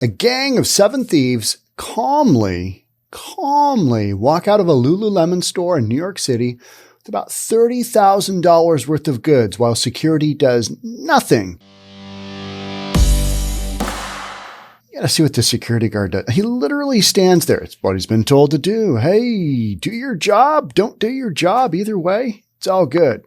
A gang of 7 thieves calmly walk out of a Lululemon store in New York City with about $30,000 worth of goods while security does nothing. You gotta see what the security guard does. He literally stands there. It's what he's been told to do. Hey, do your job. Don't do your job. Either way, it's all good.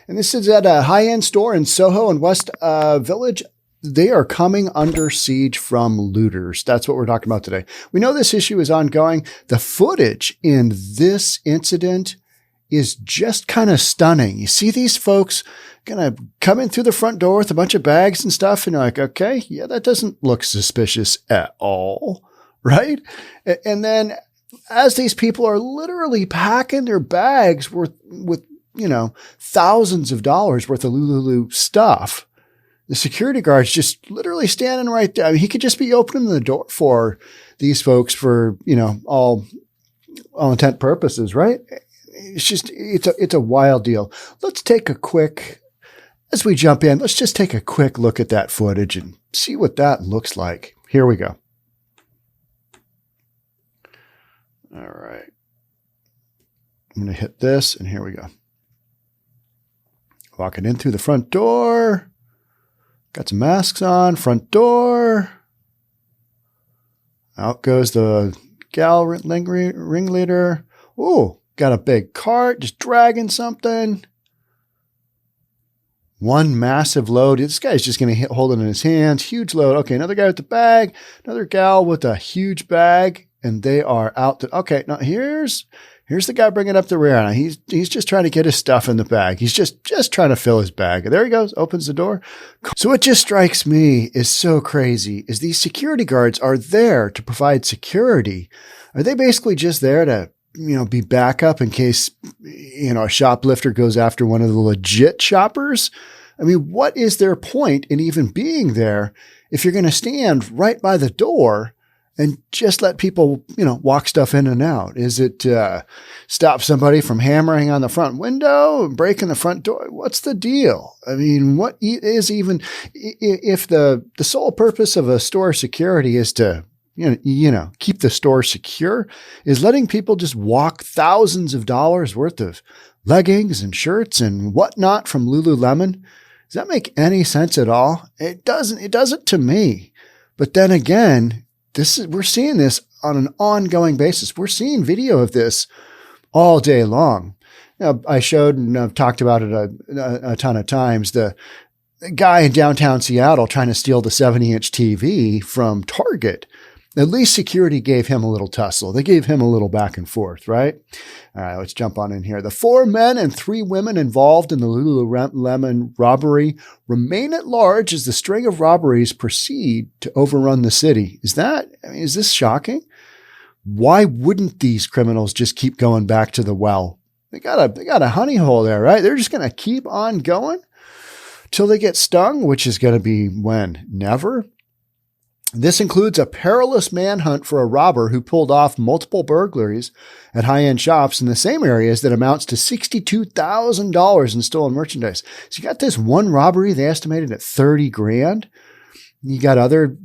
And this is at a high-end store in Soho and West Village. They are coming under siege from looters. That's what we're talking about today. We know this issue is ongoing. The footage in this incident is just kind of stunning. You see these folks gonna come in through the front door with a bunch of bags and stuff, and you're like, okay, yeah, that doesn't look suspicious at all, right? And then as these people are literally packing their bags with thousands of dollars worth of Lulu stuff, the security guard's just literally standing right there. I mean, he could just be opening the door for these folks for, all intent purposes, right? It's a wild deal. Let's take a quick, as we jump in, let's just take a quick look at that footage and see what that looks like. Here we go. All right. I'm going to hit this, and here we go. Walking in through the front door. Got some masks on, front door. Out goes the gal ringleader. Ooh, got a big cart, just dragging something. One massive load. This guy's just going to hold it in his hands. Huge load. Okay, another guy with the bag. Another gal with a huge bag. And they are out. Okay, now here's the guy bringing up the rear. Now he's just trying to get his stuff in the bag. He's just trying to fill his bag. There he goes, opens the door. So what just strikes me is so crazy is these security guards are there to provide security. Are they basically just there to, be backup in case, a shoplifter goes after one of the legit shoppers? I mean, what is their point in even being there if you're going to stand right by the door and just let people, walk stuff in and out? Is it stop somebody from hammering on the front window and breaking the front door? What's the deal? I mean, what is even, if the sole purpose of a store security is to, keep the store secure, is letting people just walk thousands of dollars worth of leggings and shirts and whatnot from Lululemon? Does that make any sense at all? It doesn't to me. But then again, we're seeing this on an ongoing basis. We're seeing video of this all day long. Now, I showed and I've talked about it a ton of times. The guy in downtown Seattle trying to steal the 70-inch TV from Target. At least security gave him a little tussle. They gave him a little back and forth, right? All right, let's jump on in here. The 4 men and 3 women involved in the Lululemon robbery remain at large as the string of robberies proceed to overrun the city. Is this shocking? Why wouldn't these criminals just keep going back to the well? They got a honey hole there, right? They're just going to keep on going till they get stung, which is going to be when? Never. This includes a perilous manhunt for a robber who pulled off multiple burglaries at high-end shops in the same areas that amounts to $62,000 in stolen merchandise. So you got this one robbery, they estimated at 30 grand. You got other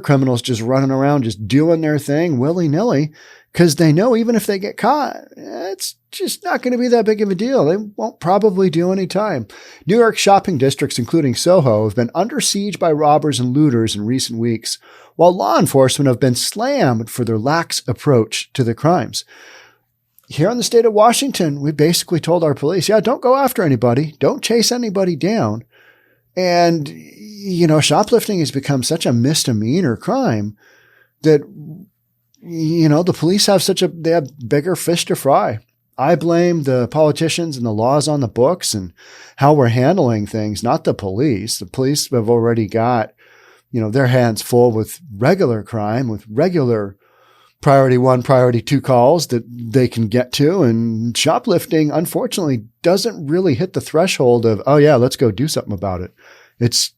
criminals just running around, just doing their thing willy-nilly because they know even if they get caught, it's just not going to be that big of a deal. They won't probably do any time. New York shopping districts, including Soho, have been under siege by robbers and looters in recent weeks, while law enforcement have been slammed for their lax approach to the crimes. Here in the state of Washington, we basically told our police, don't go after anybody. Don't chase anybody down. And, shoplifting has become such a misdemeanor crime that, the police they have bigger fish to fry. I blame the politicians and the laws on the books and how we're handling things, not the police. The police have already got, their hands full with regular crime, with regular priority 1, priority 2 calls that they can get to. And shoplifting, unfortunately, doesn't really hit the threshold of, let's go do something about it. It's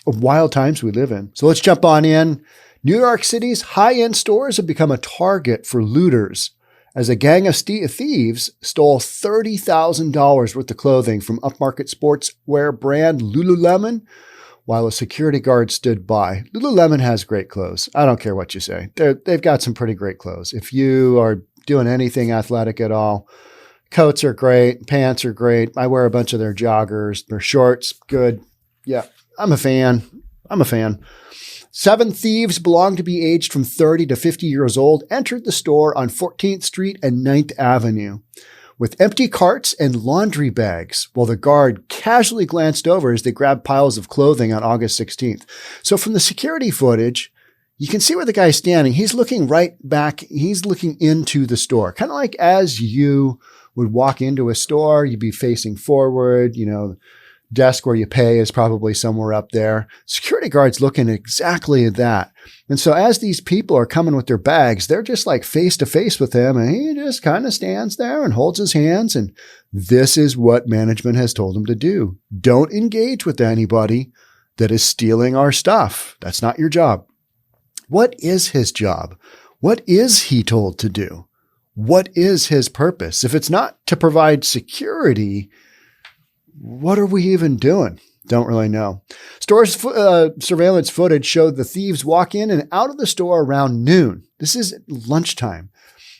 wild times we live in. So let's jump on in. New York City's high-end stores have become a target for looters as a gang of thieves stole $30,000 worth of clothing from upmarket sportswear brand Lululemon while a security guard stood by. Lululemon has great clothes. I don't care what you say. They've got some pretty great clothes. If you are doing anything athletic at all, coats are great. Pants are great. I wear a bunch of their joggers. Their shorts, good. Yeah, I'm a fan. 7 thieves belonged to be aged from 30 to 50 years old entered the store on 14th Street and 9th Avenue with empty carts and laundry bags, while the guard casually glanced over as they grabbed piles of clothing on August 16th. So from the security footage, you can see where the guy's standing. He's looking right back. He's looking into the store, kind of like as you would walk into a store, you'd be facing forward, desk where you pay is probably somewhere up there. Security guard's looking exactly at that. And so as these people are coming with their bags, they're just like face to face with him. And he just kind of stands there and holds his hands. And this is what management has told him to do. Don't engage with anybody that is stealing our stuff. That's not your job. What is his job? What is he told to do? What is his purpose? If it's not to provide security, what are we even doing? Don't really know. Store's surveillance footage showed the thieves walk in and out of the store around noon. This is lunchtime,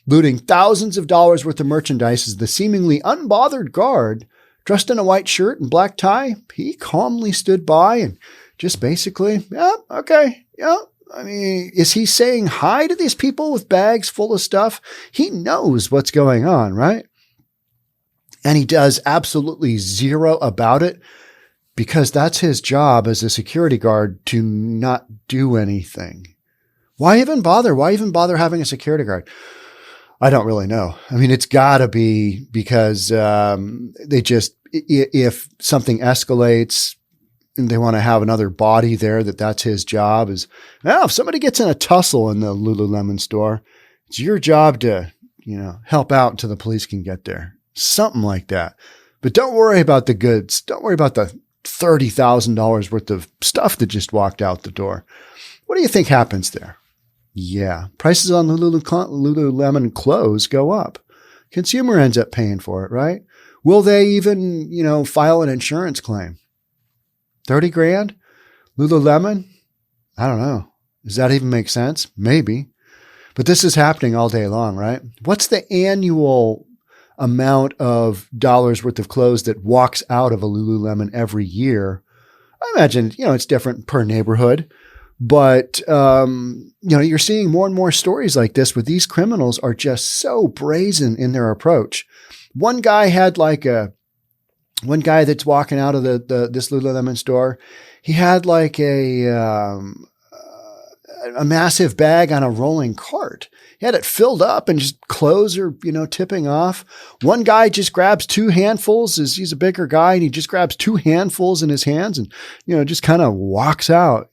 looting thousands of dollars worth of merchandise as the seemingly unbothered guard, dressed in a white shirt and black tie, he calmly stood by and just basically, yeah, okay, yeah. I mean, is he saying hi to these people with bags full of stuff? He knows what's going on, right? And he does absolutely zero about it because that's his job as a security guard to not do anything. Why even bother? Why even bother having a security guard? I don't really know. I mean, it's got to be because if something escalates and they want to have another body there, that's his job is, well, if somebody gets in a tussle in the Lululemon store, it's your job to, help out until the police can get there. Something like that. But don't worry about the goods. Don't worry about the $30,000 worth of stuff that just walked out the door. What do you think happens there? Yeah, prices on Lululemon clothes go up. Consumer ends up paying for it, right? Will they even, file an insurance claim? 30 grand? Lululemon? I don't know. Does that even make sense? Maybe. But this is happening all day long, right? What's the annual amount of dollars worth of clothes that walks out of a Lululemon every year? I imagine, it's different per neighborhood, but, you're seeing more and more stories like this where these criminals are just so brazen in their approach. One guy that's walking out of this Lululemon store, he had like a massive bag on a rolling cart. He had it filled up and just clothes are, tipping off. One guy just grabs 2 handfuls he's a bigger guy and he just grabs 2 handfuls in his hands and, just kind of walks out.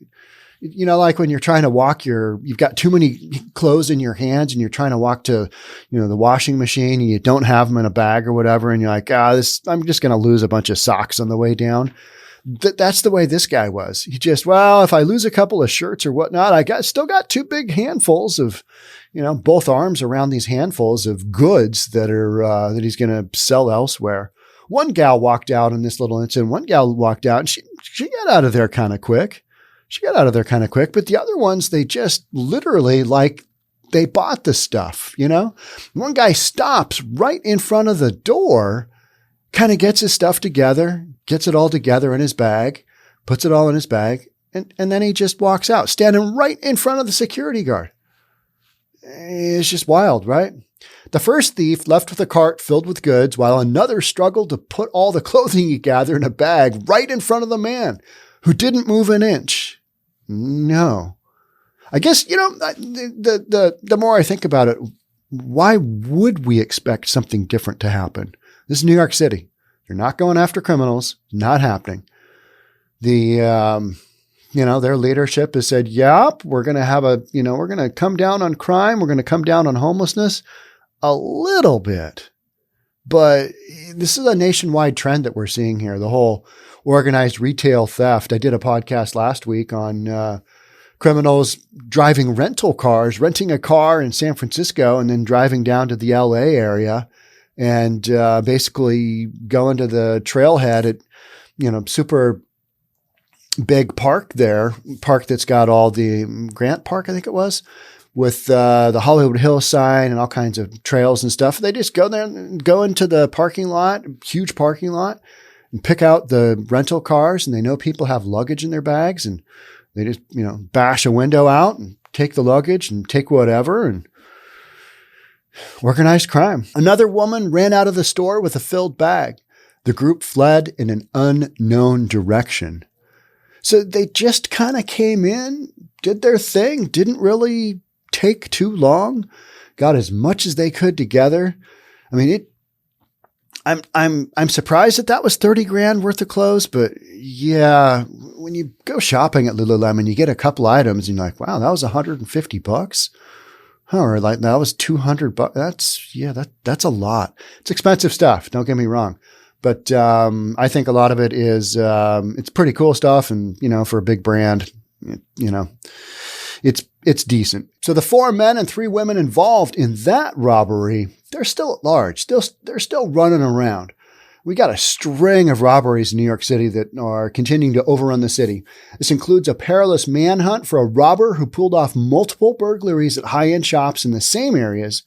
Like when you're trying to walk you've got too many clothes in your hands and you're trying to walk to, the washing machine and you don't have them in a bag or whatever. And you're like, I'm just going to lose a bunch of socks on the way down. That's the way this guy was. He just, if I lose a couple of shirts or whatnot, still got 2 big handfuls of, both arms around these handfuls of goods that are, that he's going to sell elsewhere. One gal walked out in this little incident. One gal walked out and she got out of there kind of quick. But the other ones, they just literally they bought the stuff, One guy stops right in front of the door, kind of gets his stuff together, gets it all together in his bag, puts it all in his bag, and then he just walks out, standing right in front of the security guard. It's just wild, right? The first thief left with a cart filled with goods, while another struggled to put all the clothing he gathered in a bag right in front of the man, who didn't move an inch. No. I guess, the more I think about it, why would we expect something different to happen? This is New York City. They're not going after criminals. Not happening. Their leadership has said, yep, we're going to we're going to come down on crime. We're going to come down on homelessness a little bit. But this is a nationwide trend that we're seeing here. The whole organized retail theft. I did a podcast last week on criminals driving rental cars, renting a car in San Francisco and then driving down to the LA area and basically going to the trailhead at, super big park there, park that's got all the Grant Park, I think it was, with the Hollywood Hills sign and all kinds of trails and stuff. They just go there and go into the parking lot, huge parking lot, and pick out the rental cars. And they know people have luggage in their bags, and they just, bash a window out and take the luggage and take whatever, and organized crime. Another woman ran out of the store with a filled bag. The group fled in an unknown direction. So they just kind of came in, did their thing, didn't really take too long, got as much as they could together. I mean, I'm surprised that was 30 grand worth of clothes, but yeah, when you go shopping at Lululemon, you get a couple items and you're like, wow, that was $150. Or like that was $200. That's a lot. It's expensive stuff. Don't get me wrong. But I think a lot of it is it's pretty cool stuff, and for a big brand, it's decent. So the 4 men and 3 women involved in that robbery, they're still at large. They're still running around. We got a string of robberies in New York City that are continuing to overrun the city. This includes a perilous manhunt for a robber who pulled off multiple burglaries at high-end shops in the same areas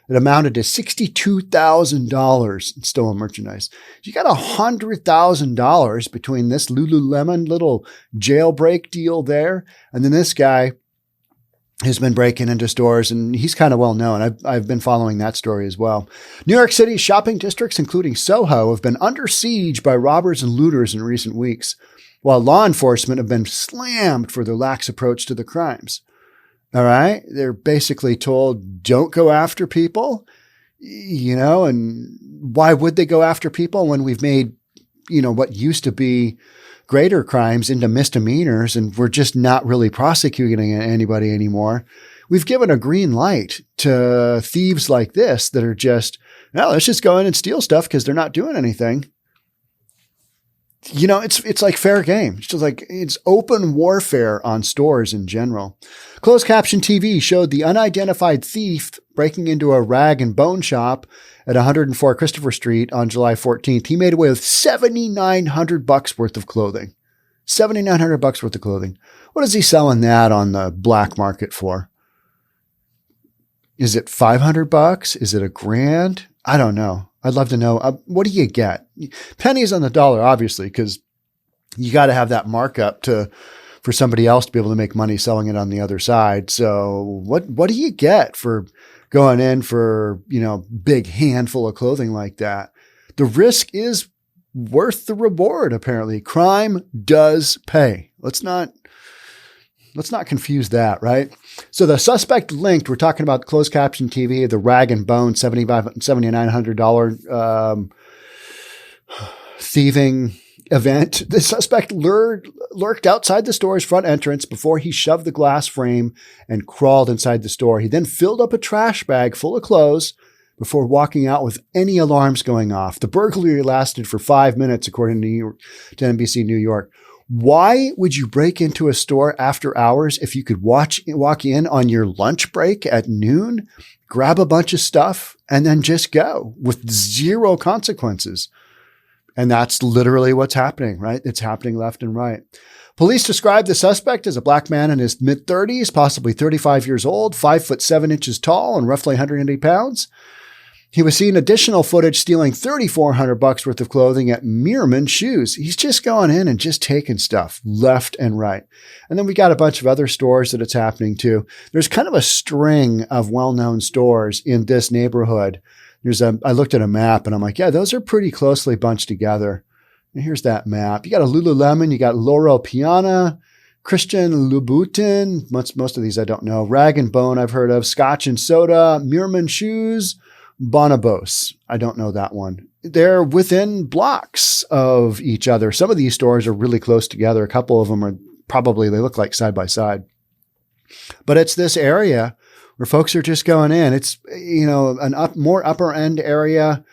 that amounted to $62,000 in stolen merchandise. You got $100,000 between this Lululemon little jailbreak deal there, and then this guy who's been breaking into stores, and he's kind of well known. I've been following that story as well. New York City's shopping districts, including Soho, have been under siege by robbers and looters in recent weeks, while law enforcement have been slammed for their lax approach to the crimes. All right? They're basically told, don't go after people, and why would they go after people when we've made, what used to be greater crimes into misdemeanors, and we're just not really prosecuting anybody anymore. We've given a green light to thieves like this that are just, let's just go in and steal stuff because they're not doing anything. It's like fair game. It's just like it's open warfare on stores in general. Closed caption TV showed the unidentified thief breaking into a rag and bone shop at 104 Christopher Street on July 14th. He made away with $7,900 worth of clothing. $7,900 worth of clothing. What is he selling that on the black market for? Is it $500? Is it $1,000? I don't know. I'd love to know. What do you get? Pennies on the dollar, obviously, because you got to have that markup for somebody else to be able to make money selling it on the other side. So what do you get for going in for, big handful of clothing like that? The risk is worth the reward, apparently. Crime does pay. Let's not confuse that, right? So the suspect linked, we're talking about closed caption TV, the rag and bone $7,900 thieving event. The suspect lurked outside the store's front entrance before he shoved the glass frame and crawled inside the store. He then filled up a trash bag full of clothes before walking out with any alarms going off. The burglary lasted for 5 minutes, according to NBC New York. Why would you break into a store after hours if you could walk in on your lunch break at noon, grab a bunch of stuff, and then just go with zero consequences? And that's literally what's happening, right? It's happening left and right. Police described the suspect as a black man in his mid-30s, possibly 35 years old, 5'7" tall, and roughly 180 pounds. He was seen additional footage stealing $3,400 worth of clothing at Meerman Shoes. He's just going in and just taking stuff left and right. And then we got a bunch of other stores that it's happening to. There's kind of a string of well-known stores in this neighborhood. I looked at a map and I'm like, yeah, those are pretty closely bunched together. And here's that map. You got a Lululemon, you got Loro Piana, Christian Louboutin. Most of these I don't know. Rag and Bone I've heard of. Scotch and Soda, Meerman Shoes, Bonobos. I don't know that one. They're within blocks of each other. Some of these stores are really close together. A couple of them are they look like side by side. But it's this area where folks are just going in. It's, more upper end area.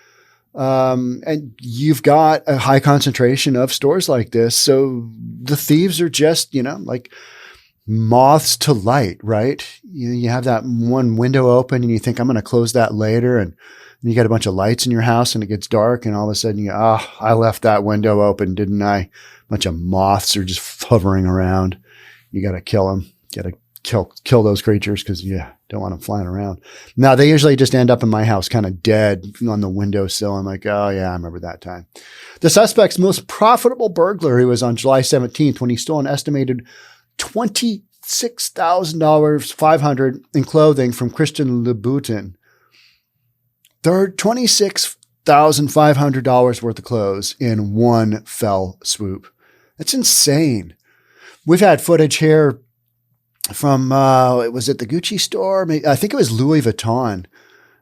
And you've got a high concentration of stores like this. So the thieves are just, like moths to light, right? You have that one window open and you think, I'm going to close that later. And you got a bunch of lights in your house and it gets dark. And all of a sudden I left that window open, didn't I? A bunch of moths are just hovering around. You got to kill them. Got to kill those creatures because you don't want them flying around. Now, they usually just end up in my house kind of dead on the windowsill. I'm like, oh, yeah, I remember that time. The suspect's most profitable burglary was on July 17th when he stole an estimated $26,500 in clothing from Christian Louboutin. $26,500 worth of clothes in one fell swoop. That's insane. We've had footage here from, was it the Gucci store? I think it was Louis Vuitton.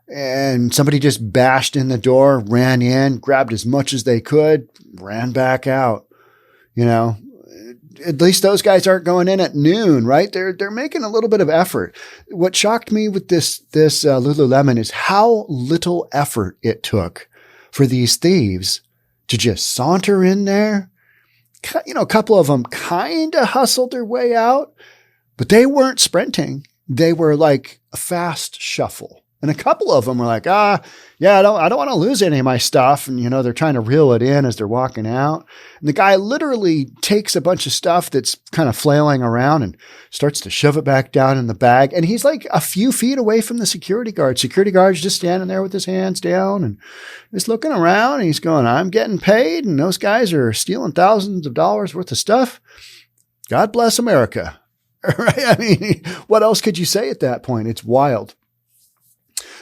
And somebody just bashed in the door, ran in, grabbed as much as they could, ran back out. You know, at least those guys aren't going in at noon, right? They're making a little bit of effort. What shocked me with this Lululemon is how little effort it took for these thieves to just saunter in there. You know, a couple of them kind of hustled their way out, but they weren't sprinting. They were like a fast shuffle. And a couple of them were like, yeah, I don't want to lose any of my stuff. And, you know, they're trying to reel it in as they're walking out. And the guy literally takes a bunch of stuff that's kind of flailing around and starts to shove it back down in the bag. And he's like a few feet away from the security guard. Security guard's just standing there with his hands down and just looking around. And he's going, I'm getting paid. And those guys are stealing thousands of dollars worth of stuff. God bless America. Right? I mean, what else could you say at that point? It's wild.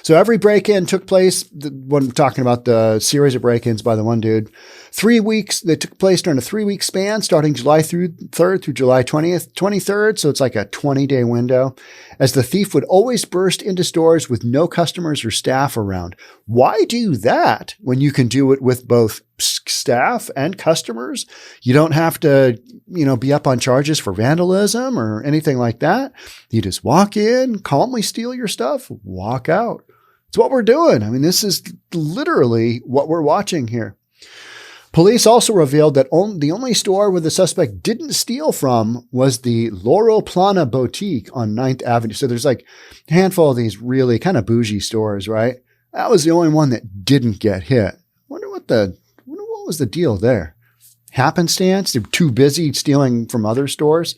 So every break-in took place, when I'm talking about the series of break-ins by the one dude, 3 weeks, they took place during a 3-week span, starting July 3rd through July 23rd. So it's like a 20-day window, as the thief would always burst into stores with no customers or staff around. Why do that when you can do it with both staff and customers? You don't have to, you know, be up on charges for vandalism or anything like that. You just walk in, calmly steal your stuff, walk out. It's what we're doing. I mean, this is literally what we're watching here. Police also revealed that the only store where the suspect didn't steal from was the Loro Plana boutique on 9th Avenue. So there's like a handful of these really kind of bougie stores, right? That was the only one that didn't get hit. Wonder what was the deal there? Happenstance? They're too busy stealing from other stores.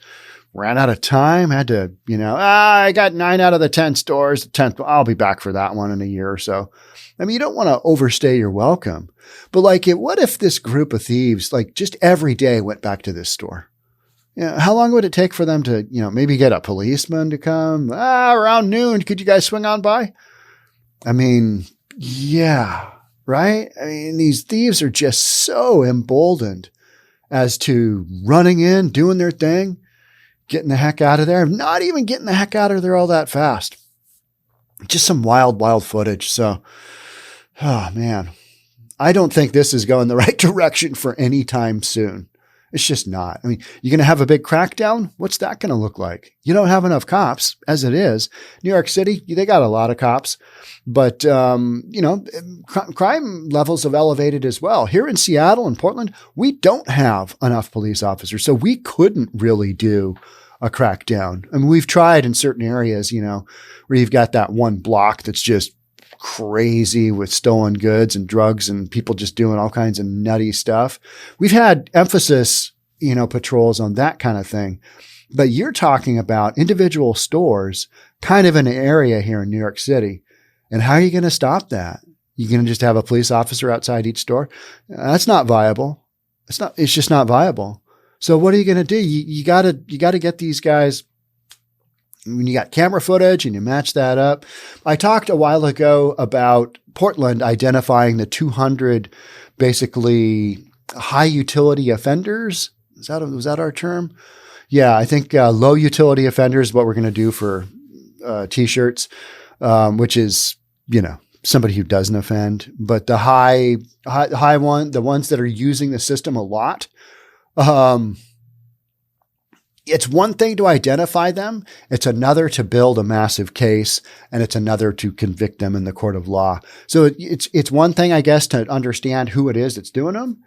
Ran out of time, had to, you know, I got 9 out of the 10 stores. The 10th, I'll be back for that one in a year or so. I mean, you don't want to overstay your welcome. But like, what if this group of thieves, like just every day went back to this store? You know, how long would it take for them to, you know, maybe get a policeman to come? Around noon, could you guys swing on by? I mean, yeah, right? I mean, these thieves are just so emboldened as to running in, doing their thing, getting the heck out of there, not even getting the heck out of there all that fast. Just some wild, wild footage. So, oh man, I don't think this is going the right direction for any time soon. It's just not. I mean, you're going to have a big crackdown. What's that going to look like? You don't have enough cops as it is. New York City, they got a lot of cops, but, you know, crime levels have elevated as well. Here in Seattle and Portland, we don't have enough police officers. So we couldn't really do a crackdown. I mean, we've tried in certain areas, you know, where you've got that one block that's just crazy with stolen goods and drugs and people just doing all kinds of nutty stuff. We've had emphasis, you know, patrols on that kind of thing. But you're talking about individual stores kind of in an area here in New York City. And how are you going to stop that? You're going to just have a police officer outside each store? That's not viable. It's just not viable. So what are you going to do? You got to get these guys. When you got camera footage and you match that up. I talked a while ago about Portland identifying the 200 basically high utility offenders. Was that our term? Yeah, I think low utility offenders is what we're going to do for t-shirts, which is, you know, somebody who doesn't offend. But the high one, the ones that are using the system a lot, it's one thing to identify them. It's another to build a massive case, and it's another to convict them in the court of law. So it's one thing, I guess, to understand who it is that's doing them.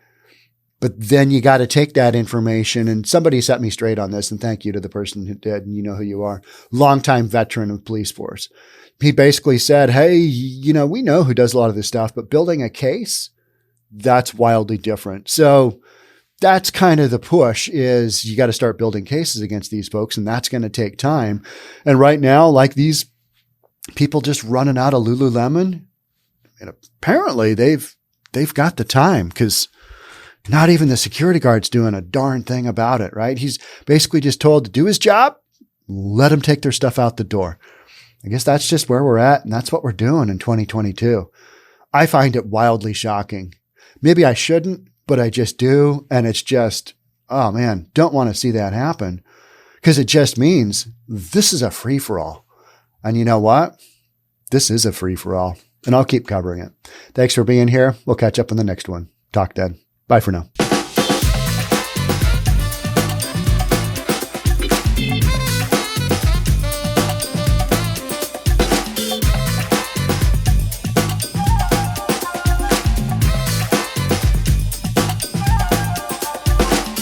But then you got to take that information, and somebody set me straight on this, and thank you to the person who did, and you know who you are. Longtime veteran of police force. He basically said, hey, you know, we know who does a lot of this stuff, but building a case, that's wildly different. So that's kind of the push is you got to start building cases against these folks, and that's going to take time. And right now, like these people just running out of Lululemon, and apparently they've got the time because not even the security guard's doing a darn thing about it, right? He's basically just told to do his job, let them take their stuff out the door. I guess that's just where we're at, and that's what we're doing in 2022. I find it wildly shocking. Maybe I shouldn't, but I just do. And it's just, oh man, don't want to see that happen because it just means this is a free-for-all. And you know what? This is a free-for-all, and I'll keep covering it. Thanks for being here. We'll catch up on the next one. Talk then. Bye for now.